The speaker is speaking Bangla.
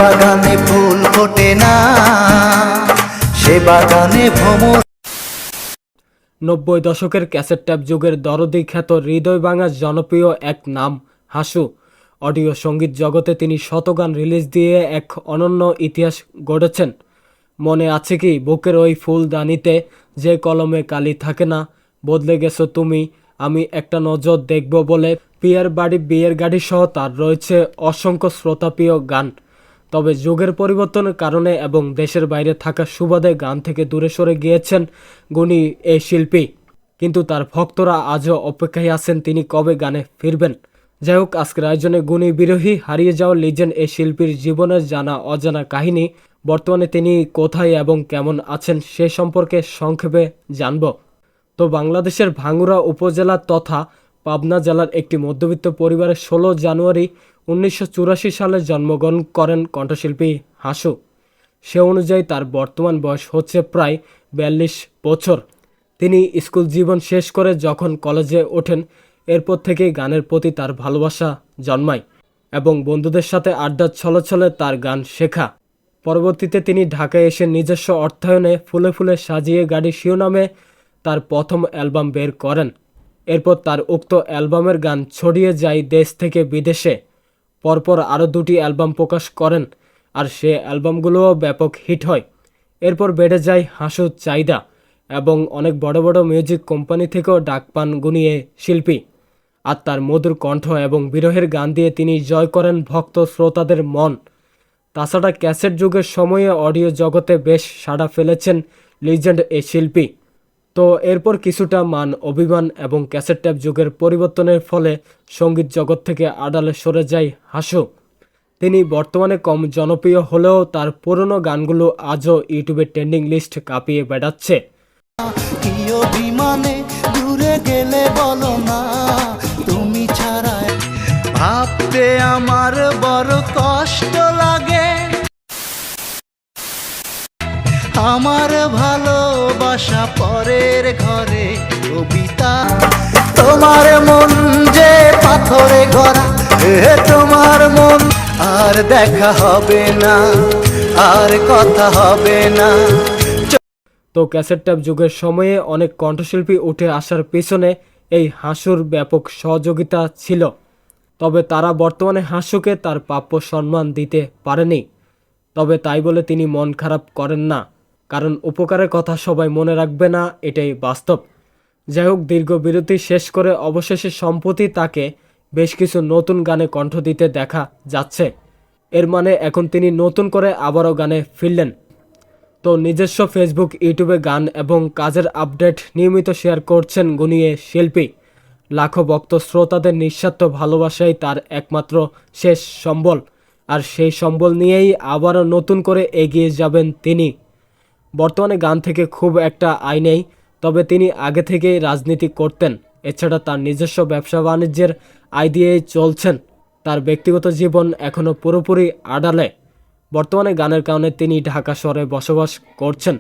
বাগানে ফুল ফোটে না, সে বাগানে ভ্রমর। 90 দশকের ক্যাসেট ট্যাপ যুগের দরদি খ্যাত হৃদয় ভাঙা জনপ্রিয় এক নাম হাসু। অডিও সঙ্গীত জগতে তিনি শত গান রিলিজ দিয়ে এক অনন্য ইতিহাস গড়েছেন। মনে আছে কি বুকের ওই ফুলদানিতে যে কলমে কালি থাকে না, বদলে গেছো তুমি, আমি একটা নজর দেখব বলে, পিয়ার বাড়ি বিয়ের গাড়ি সহ তার রয়েছে অসংখ্য শ্রোতাপ্রিয় গান। তবে যুগের পরিবর্তনের কারণে এবং দেশের বাইরে থাকা সুবাদে গান থেকে দূরে সরে গিয়েছেন গুণী এই শিল্পী। কিন্তু তার ভক্তরা আজও অপেক্ষায় আছেন তিনি কবে গানে ফিরবেন। যাই হোক, আজকের আয়োজনে গুণী বিরোহী হারিয়ে যাওয়া লিজেন্ড এই শিল্পীর জীবনের জানা অজানা কাহিনী, বর্তমানে তিনি কোথায় এবং কেমন আছেন সে সম্পর্কে সংক্ষেপে জানব। তো বাংলাদেশের ভাঙ্গুড়া উপজেলা তথা পাবনা জেলার একটি মধ্যবিত্ত পরিবারে 16 জানুয়ারি 1984 সালে জন্মগ্রহণ করেন কণ্ঠশিল্পী হাসু। সে অনুযায়ী তার বর্তমান বয়স হচ্ছে প্রায় 42 বছর। তিনি স্কুল জীবন শেষ করে যখন কলেজে ওঠেন, এরপর থেকেই গানের প্রতি তার ভালোবাসা জন্মায় এবং বন্ধুদের সাথে আড্ডা ছলে তার গান শেখা। পরবর্তীতে তিনি ঢাকায় এসে নিজস্ব অর্থায়নে ফুলে ফুলে সাজিয়ে গাড়ি শিরোনামে তার প্রথম অ্যালবাম বের করেন। এরপর তার উক্ত অ্যালবামের গান ছড়িয়ে যায় দেশ থেকে বিদেশে। পরপর আরও 2টি অ্যালবাম প্রকাশ করেন, আর সে অ্যালবামগুলোও ব্যাপক হিট হয়। এরপর বেড়ে যায় হাসুর চাহিদা এবং অনেক বড় বড় মিউজিক কোম্পানি থেকেও ডাক পান গুণিয়ে শিল্পী। আর তার মধুর কণ্ঠ এবং বিরহের গান দিয়ে তিনি জয় করেন ভক্ত শ্রোতাদের মন। তাছাড়া ক্যাসেট যুগের সময়ে অডিও জগতে বেশ সাড়া ফেলেছেন লিজেন্ড এই শিল্পী। তো এরপর কিছুটা মান অভিমান এবং ক্যাসেট ট্যাপ যুগের পরিবর্তনের ফলে সঙ্গীত জগৎ থেকে আড়ালে সরে যায় হাসু। তিনি বর্তমানে কম জনপ্রিয় হলেও তার পুরনো গানগুলো আজও ইউটিউবে ট্রেন্ডিং লিস্ট কাঁপিয়ে বেড়াচ্ছে। কি অভিমানে দূরে গেলে বলো না তুমি ছাড়া, ভাবতে আমার বড় কষ্ট লাগে। আমার ভালোবাসা পরের ঘরে কবিতা, তোমার মন যে পাথরে গড়া, তোমার মন আর দেখা হবে না, আর কথা হবে না। তো ক্যাসেট ট্যাপ যুগের সময়ে অনেক কণ্ঠশিল্পী উঠে আসার পেছনে এই হাসুর ব্যাপক সহযোগিতা ছিল। তবে তারা বর্তমানে হাসুকে তার প্রাপ্য সম্মান দিতে পারেনি। তবে তাই বলে তিনি মন খারাপ করেন না, কারণ উপকারের কথা সবাই মনে রাখবে না, এটাই বাস্তব। যাই হোক, দীর্ঘ বিরতি শেষ করে অবশেষে সম্প্রতি তাকে বেশ কিছু নতুন গানে কণ্ঠ দিতে দেখা যাচ্ছে। এর মানে এখন তিনি নতুন করে আবারও গানে ফিরলেন। তো নিজস্ব ফেসবুক, ইউটিউবে গান এবং কাজের আপডেট নিয়মিত শেয়ার করছেন গুণিয়ে শিল্পী। লাখো ভক্ত শ্রোতাদের নিঃস্বার্থ ভালোবাসাই তার একমাত্র শেষ সম্বল, আর সেই সম্বল নিয়েই আবারও নতুন করে এগিয়ে যাবেন তিনি। বর্তমানে গান থেকে খুব একটা আয় নেই, তবে তিনি আগে থেকেই রাজনীতি করতেন। এছাড়া তার নিজস্ব ব্যবসা বাণিজ্যের আয় দিয়েই চলছেন। তার ব্যক্তিগত জীবন এখনও পুরোপুরি আড়ালে। বর্তমানে গানের কারণে তিনি ঢাকা শহরে বসবাস করছেন।